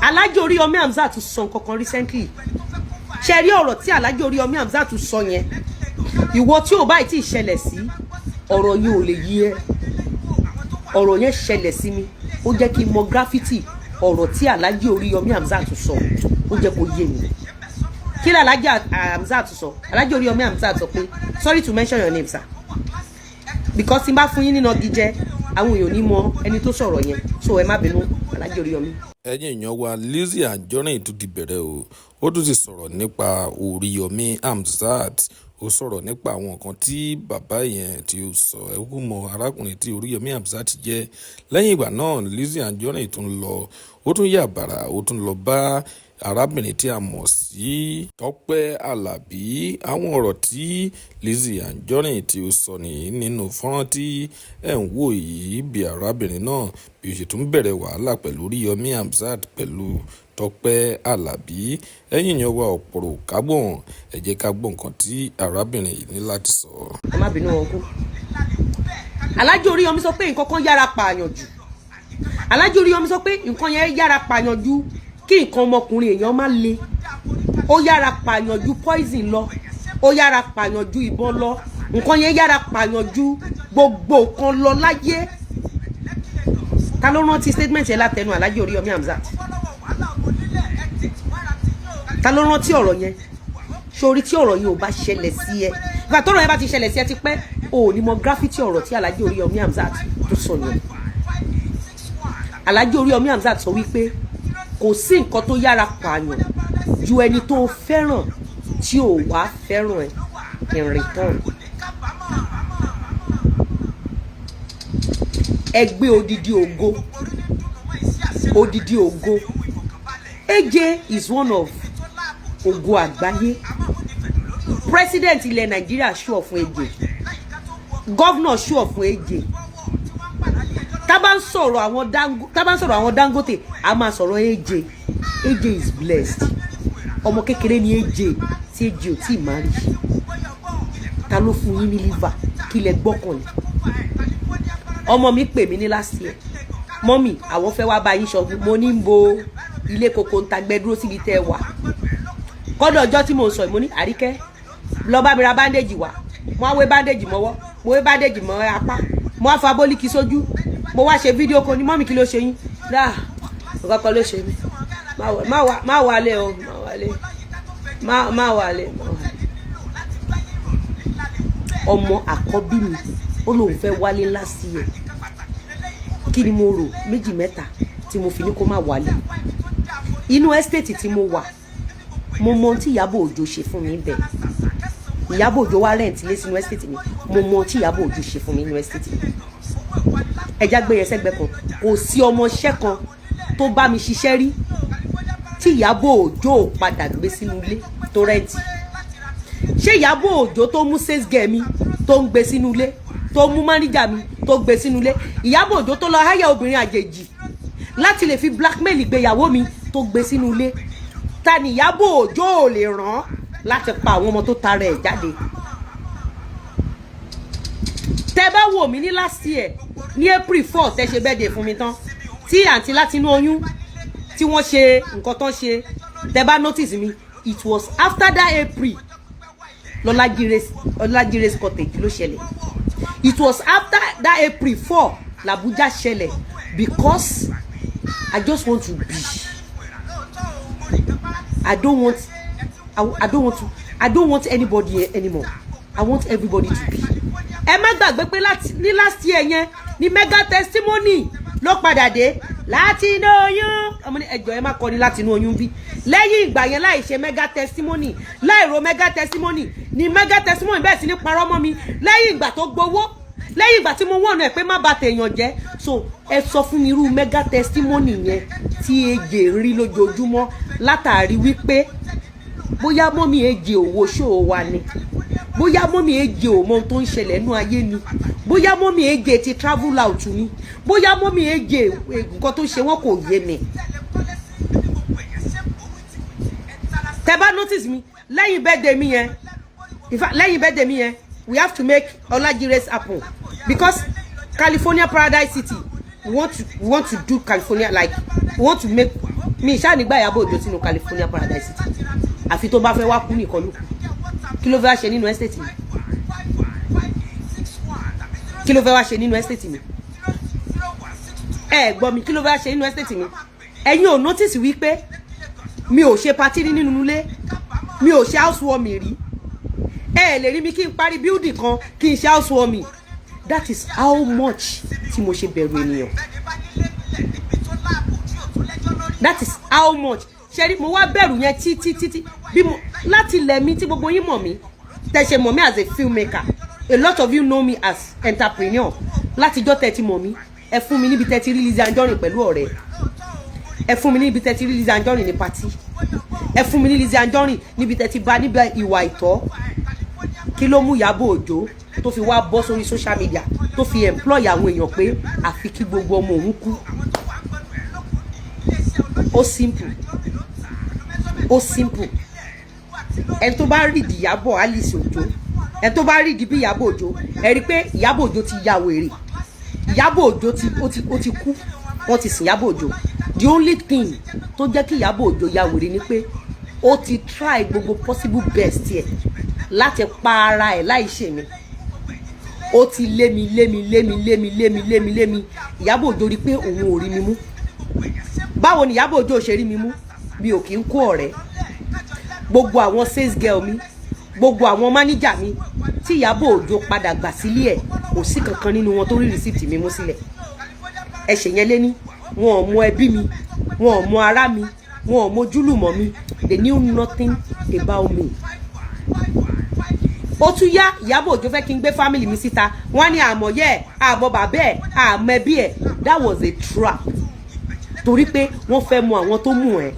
Alhaji Oriyomi Hamzat sọ nǹkan kan recently ṣe rí ọ̀rọ̀ tí Alhaji Oriyomi Hamzat sọ yẹn ìwọ tí ò bá ti ṣẹlẹ̀ sí ọ̀rọ̀ yẹn ò lè yí ẹ ọ̀rọ̀ yẹn ṣẹlẹ̀ sí mi ó jẹ́ kí n mọ graffiti ọ̀rọ̀ tí Alhaji Oriyomi Hamzat sọ ó jẹ́ kó yé mi kí Alhaji Hamzat sọ Alhaji Oriyomi Hamzat sọ pé sorry to mention your name sir because tí n bá fún yín nínú gíjẹ àwọn èèyàn ní mọ ẹni tó sọ̀rọ̀ yẹn so ẹ má bínú Alhaji Oriyomi. ẹ̀yin èèyàn wa Lizzy Anjorin tún ti bẹ̀rẹ̀ o ó tún ti sọ̀rọ̀ nípa Oriyomi Hamzat ó sọ̀rọ̀ nípa àwọn nǹkan tí bàbá yẹn tí ó sọ ẹkú mọ arákùnrin tí Oriyomi Hamzat jẹ́ lẹ́yìn ìgbà náà Lizzy Anjorin tún lọ ó tún yà bàrà ó tún lọ bá arábìnrin tí a mọ̀ sí Tọ́pẹ́ Àlàbí àwọn ọ̀rọ̀ tí Lizzy Anjorin tí ó sọ nìyí nínú fọ́nrán tí ẹ̀ ń wò yìí bí arábìnrin náà bí ó ṣe tún bẹ̀rẹ̀ wàhálà pẹ̀lú Oriyomi Hamzat pẹ̀lú Tọ́pẹ́ Àlàbí ẹ̀yin yẹn wá ọ̀pọ̀rọ̀ kágbọ̀n ẹ jẹ́ ká gbọ́ nǹkan tí arábìnrin yìí ní láti sọ. ẹ má bínú wọn kú Alhaji Oriyomi sọ pé nǹkan kan yára pààyàn jù Alhaji Oriyomi sọ pé nǹkan yẹn yára pààyàn jù kí nǹkan ọmọkùnrin èèyàn má le ó yára pààyàn jù poison lọ ó yára pààyàn jù ìbọn lọ nǹkan yẹn yára pààyàn jù gbogbo nǹkan lọ láyé ta ló rántí statement yẹn látẹnu Alhaji Oriyomi Hamzat ta ló rántí ọ̀rọ̀ yẹn sórí tí ọ̀rọ̀ yẹn ò bá ṣẹlẹ̀ sí ẹ ìgbà tọ́rọ̀ yẹn bá ti ṣẹlẹ̀ sí ẹ ti pẹ́ ò ní mọ graffiti ọ̀rọ̀ tí Alhaji Oriyomi Hamzat tó sọ yẹn Alhaji Oriyomi Hamzat sọ wípé kò sí nǹkan tó yára pààyàn ju ẹni tó fẹ́ràn tí ò wá fẹ́ràn ẹ in return ẹgbẹ́ odidi ògo AJ is one of ògo àgbáyé president ilẹ̀ Nàìjíríà ṣúọ̀ fún AJ governor ṣúọ̀ fún AJ tá bá ń sọ̀rọ̀ àwọn Dangote a máa sọ̀rọ̀ AJ is blessed ọmọ kékeré ni AJ tí AJ ò tí ì máa rí ta ló fún yín ní liver kí lẹ gbọ́kànlé ọmọ mi pè mí ní last year mọ́mì àwọn fẹ́ wá bá yín ṣọ́gun mo ní ń bo ilé koko ń tagbẹ́ dúró síbi tẹ́ wà kọ́dọ̀ ọjọ́ tí mo ń sọ mo ní Àríkẹ́ lọ bá mi ra bandage wá mo wá wé bandage mọ́wọ́ mo wé bandage mọ́ apá mo wá fa bólíkì sójú mo wá ṣe fídíò kan ní mọ́mì kí ló ṣe yín dáa ọ̀kọ̀ọ̀kan ló ṣe mí má wálé o má wálé ọmọ àkọ́bí mi ó lóun fẹ́ wálé last year kí ni mo rò méjì mẹ́ta tí mo fi ní kó má wálé inú estate tí mo wà mo mọ tí Ìyábọ̀ Òjó ṣe fún mi bẹ́ẹ̀ Ìyábọ̀ Òjó wá rent lé sínú estate mi mo mọ tí Ìyábọ̀ Òjó ṣe fún mi nínú estate mi ẹja gbé yẹn sẹ́gbẹ́ kan kò sí ọmọọṣẹ́ kan tó bá mi ṣiṣẹ́ rí tí Ìyábọ̀ Òjó padà gbé sínú ilé tó rẹ́ǹtì ṣé Ìyábọ̀ Òjó tó mú sales girl mi tó ń gbé sínú ilé tó mú manager mi tó gbé sínú ilé Ìyábọ̀ Òjó tó lọ háyà obìnrin àjèjì láti lè fi blackmail ìgbéyàwó mi tó gbé sínú ilé ta ni Ìyábọ̀ Òjó ò lè ràn láti pa àwọn ọmọ tó tara ẹ̀ jáde tẹ́ bá wò mí ní last year ní April 4 tẹ́ ṣe birthday fún mi tán tí àǹtí láti inú oyún tí wọ́n ṣe nǹkan tán ṣe tẹ́ bá notice mi it was after that April Ọlájírès cottage ló ṣẹlẹ̀ it was after that April 4 l'Abuja ṣẹlẹ̀ because I just want to be I don't want anybody anymore I want everybody to be ẹ má gbàgbé pé ní last year yẹn ní mega testimony ló padà dé láti inú oyún ọmọ ní ẹjọ́ ẹ má kọni láti inú oyún bí lẹ́yìn ìgbà yẹn láì ṣe mega testimony láì ro mega testimony ní mega testimony bẹ́ẹ̀ sì ní parọ́ mọ́ mi lẹ́yìn ìgbà tó gbowó lẹ́yìn ìgbà tí mo wọ̀nà ẹ̀ pé má bà tèèyàn jẹ́ so ẹ sọ fún mi irú mega testimony yẹn tí AJ rí lójoojúmọ́ látàrí wípé bóyá mọ́mí AJ òwò ṣòwò wa ni bóyá mọ́mí AJ ò mọ ohun tó ń ṣẹlẹ̀ nínú ayé ni bóyá mọ́mí AJ ti travel out ni bóyá mọ́mí AJ nǹkan tó ṣe wọ́n kò yé mi. tẹ́ bá notice mi lẹ́yìn birthday mi yẹn in fact lẹ́yìn birthday mi yẹn we have to make Ọlájírès happen because California Paradise City we want to do California like we want to make mi ìṣá nígbà Ìyábọ̀ Òjó sínú California Paradise City àfi tó bá fẹ́ wá kú nìkan ló kù. Kí ló fẹ́ wá ṣe nínú estate mi? Kí ló fẹ́ wá ṣe nínú estate mi? Ẹ gbọ́ mi, kí ló fẹ́ wá ṣe nínú estate mi? Ẹ̀yin ò notice wípé mi ò ṣe party rí nínú ilé, mi ò ṣe housewarming rí. Ẹ lè rí mi kí n parí building kan kí n ṣe housewarming. That is how much tí mo ṣe bẹ̀rù ènìyàn. That is how much. Ṣẹ́rí mo wá bẹ̀rù yẹn títí bí mo láti ilẹ̀ mi tí gbogbo yín mọ̀ mí. Tẹ́ ṣe mọ̀ mí as a filmmaker. A lot of you know me as entrepreneur. Látijọ́ tẹ́ ti mọ̀ mí. Ẹ fún mi níbi tẹ́ ti rí Lizzy Anjorin pẹ̀lú ọ̀rẹ́. Ẹ fún mi níbi tẹ́ ti rí Lizzy Anjorin ní party. Ẹ fún mi ní Lizzy Anjorin níbi tẹ́ ti bá níbi ìwà ìtọ́. Kí ló mú Ìyábọ̀ Òjó tó fi wá bọ́ sórí social media tó fi employ àwọn èèyàn pé àfi kí gbogbo ọmọ òun kú? Ó simple. Ó simple. Ẹni tó bá rí di Ìyábọ̀ Alice Òjó, ẹni tó bá rí di bí Ìyábọ̀ Òjó, ẹ rí pé Ìyábọ̀ Òjó ti ya wèrè. Ìyábọ̀ Òjó ó ti kú. Wọ́n ti sin Ìyábọ̀ Òjó. The only thing tó jẹ́ kí Ìyábọ̀ Òjó ya wèrè ni pé ó ti try gbogbo possible best ẹ̀ láti pa ara ẹ̀ láì ṣe mi. Ó ti lémi. Ìyábọ̀ Òjó rí pé òun ò rí mi mú. Báwo ni Ìyábọ̀ Òjó ṣe rí mi mú? Mi ò kí ń kó ọ̀rẹ́. Gbogbo àwọn sales girl mi, gbogbo àwọn manager mi tí Ìyábọ̀ Òjó padà gbà sílé ẹ̀, kò sí kankan nínú wọn tó rí receipt mi mú sílẹ̀. Ẹ ṣe yẹn léní, wọn ò mọ ẹbí mi, wọn ò mọ ará mi, wọn ò mọ ojúlùmọ̀ mi. They knew nothing about me. Ó tún yá Ìyábọ̀ Òjó fẹ́ kí n gbé family mi síta. Wọ́n ní àmọ̀ yẹ́ àmọ̀ bàbá ẹ̀ àmọ̀ ẹbí ẹ̀. That was a trap. Torí pé wọ́n fẹ́ mọ àwọn tó mú ẹ̀.